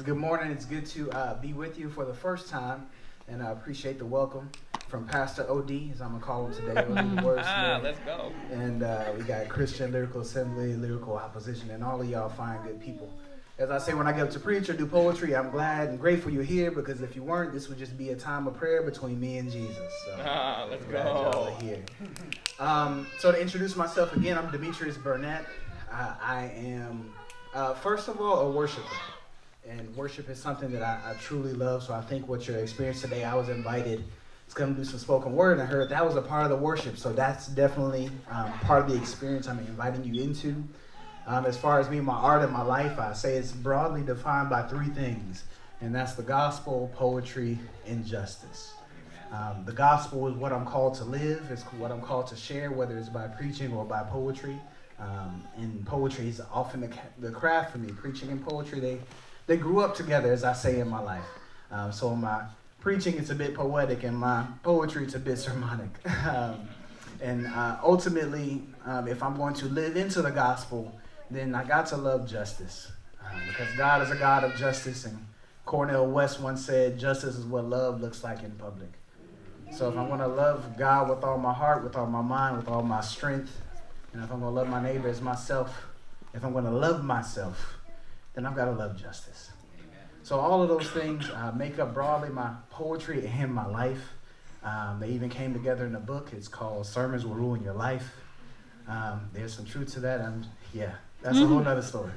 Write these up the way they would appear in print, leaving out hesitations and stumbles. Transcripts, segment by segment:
Good morning. It's good to be with you for the first time, and I appreciate the welcome from Pastor OD, as I'm gonna call him today. OD Wordsmith. Let's go. And we got Christian Lyrical Assembly, Lyrical Opposition, and all of y'all fine, good people. As I say when I get up to preach or do poetry, I'm glad and grateful you're here, because if you weren't, this would just be a time of prayer between me and Jesus. So Let's glad y'all are here. So to introduce myself again, I'm Demetrius Burnett. I am, first of all, a worshiper. And worship is something that I truly love. So I think what you're experiencing today, I was invited to come do some spoken word, and I heard that was a part of the worship. So that's definitely part of the experience I'm inviting you into. As far as me, my art and my life, I say it's broadly defined by three things. And that's the gospel, poetry, and justice. The gospel is what I'm called to live. It's what I'm called to share, whether it's by preaching or by poetry. And poetry is often the craft for me. Preaching and poetry, they grew up together, as I say in my life. So in my preaching, it's a bit poetic, and my poetry, it's a bit sermonic. And ultimately, if I'm going to live into the gospel, then I got to love justice. Because God is a God of justice, and Cornel West once said, justice is what love looks like in public. So if I'm going to love God with all my heart, with all my mind, with all my strength, and if I'm going to love my neighbor as myself, if I'm going to love myself, then I've got to love justice. So all of those things make up broadly my poetry and my life. They even came together in a book. It's called Sermons Will Ruin Your Life. There's some truth to that. That's a whole other story.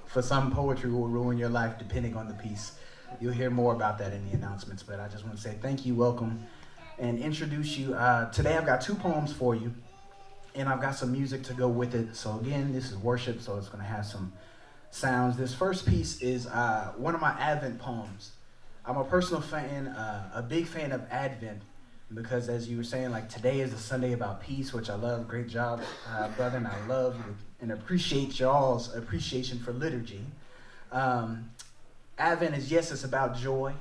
For some, poetry will ruin your life depending on the piece. You'll hear more about that in the announcements, but I just want to say thank you, welcome, and introduce you. Today I've got two poems for you, and I've got some music to go with it. So again, this is worship, so it's going to have some sounds. This first piece is one of my Advent poems. I'm a personal fan, a big fan of Advent, because as you were saying, like today is the Sunday about peace, which I love. Great job, brother, and I love and appreciate y'all's appreciation for liturgy. Advent is, yes, it's about joy,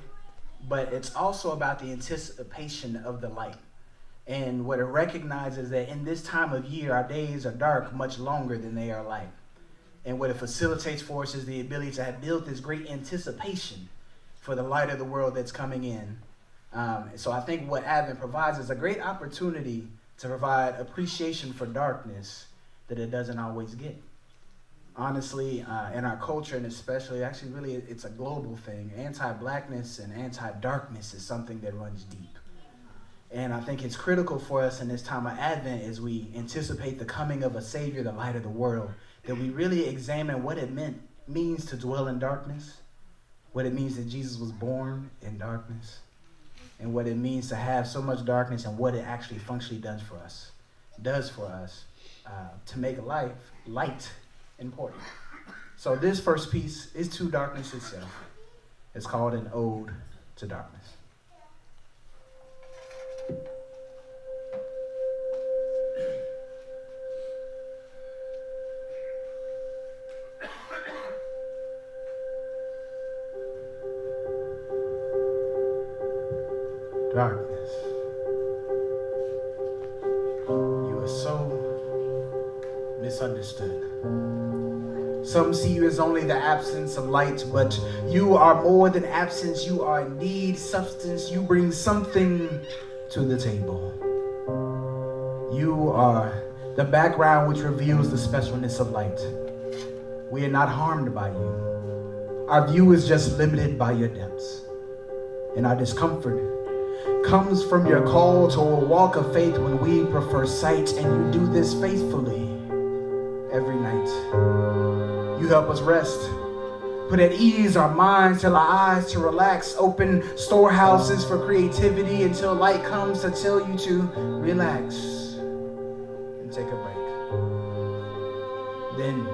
but it's also about the anticipation of the light. And what it recognizes that in this time of year, our days are dark much longer than they are light. And what it facilitates for us is the ability to have built this great anticipation for the light of the world that's coming in. So I think what Advent provides is a great opportunity to provide appreciation for darkness that it doesn't always get. Honestly, in our culture, and especially, actually really it's a global thing, anti-blackness and anti-darkness is something that runs deep. And I think it's critical for us in this time of Advent as we anticipate the coming of a Savior, the light of the world, that we really examine what it means to dwell in darkness, what it means that Jesus was born in darkness, and what it means to have so much darkness and what it actually functionally does for us to make light important. So this first piece is to darkness itself. It's called An Ode to Darkness. Darkness. You are so misunderstood. Some see you as only the absence of light, but you are more than absence. You are indeed substance. You bring something to the table. You are the background which reveals the specialness of light. We are not harmed by you. Our view is just limited by your depths. And our discomfort comes from your call to a walk of faith when we prefer sight, and you do this faithfully every night. You help us rest, put at ease our minds, tell our eyes to relax, open storehouses for creativity until light comes to tell you to relax and take a break. Then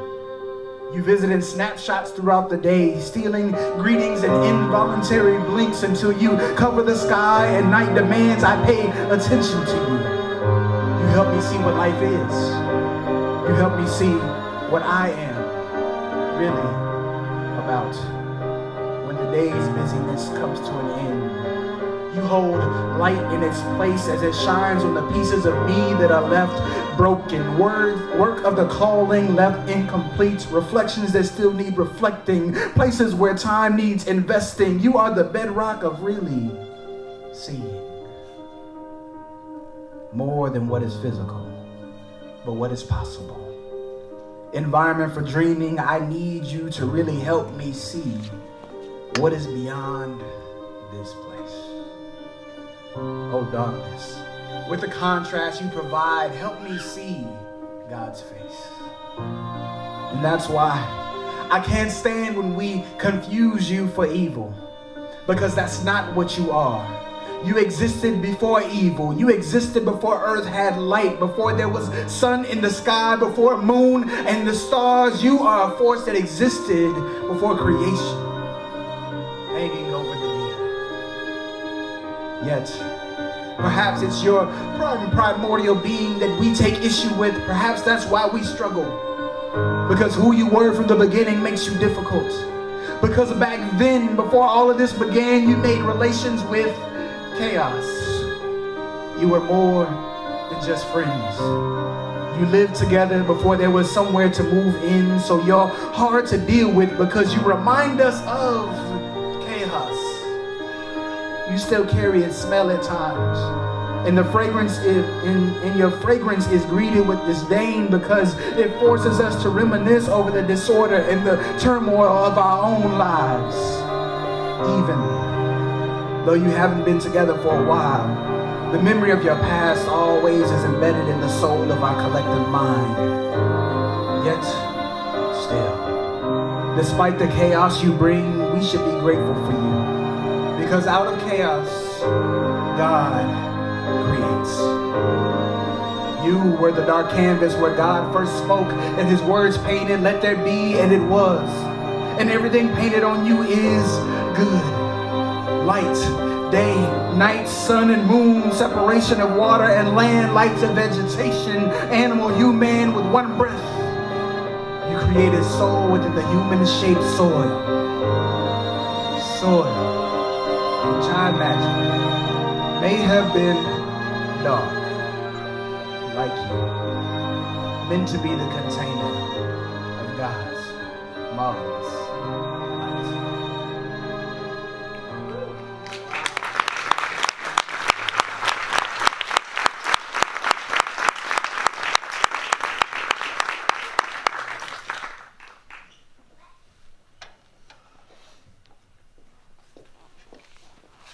you visit in snapshots throughout the day, stealing greetings and involuntary blinks until you cover the sky and night demands I pay attention to you. You help me see what life is. You help me see what I am really about. When the day's busyness comes to an end, You hold light in its place as it shines on the pieces of me that are left broken. Work of the calling left incomplete. Reflections that still need reflecting. Places where time needs investing. You are the bedrock of really seeing. More than what is physical, but what is possible. Environment for dreaming, I need you to really help me see what is beyond this place. Oh darkness, with the contrast you provide, help me see God's face. And that's why I can't stand when we confuse you for evil, because that's not what you are. You existed before evil. You existed before earth had light, before there was sun in the sky, before moon and the stars. You are a force that existed before creation, hanging over the deep. Yet, perhaps it's your primordial being that we take issue with. Perhaps that's why we struggle. Because who you were from the beginning makes you difficult. Because back then, before all of this began, you made relations with chaos. You were more than just friends. You lived together before there was somewhere to move in, so you're hard to deal with because you remind us of chaos. You still carry its smell at times, and the fragrance in your fragrance is greeted with disdain because it forces us to reminisce over the disorder and the turmoil of our own lives. Even though you haven't been together for a while, the memory of your past always is embedded in the soul of our collective mind. Yet, still, despite the chaos you bring, we should be grateful for you. Because out of chaos, God creates. You were the dark canvas where God first spoke and his words painted, let there be, and it was. And everything painted on you is good. Light, day, night, sun and moon, separation of water and land, lights and vegetation, animal, human with one breath. You created soul within the human-shaped soil. Soil, which I imagine may have been dark, like you, meant to be the container of God's marvelous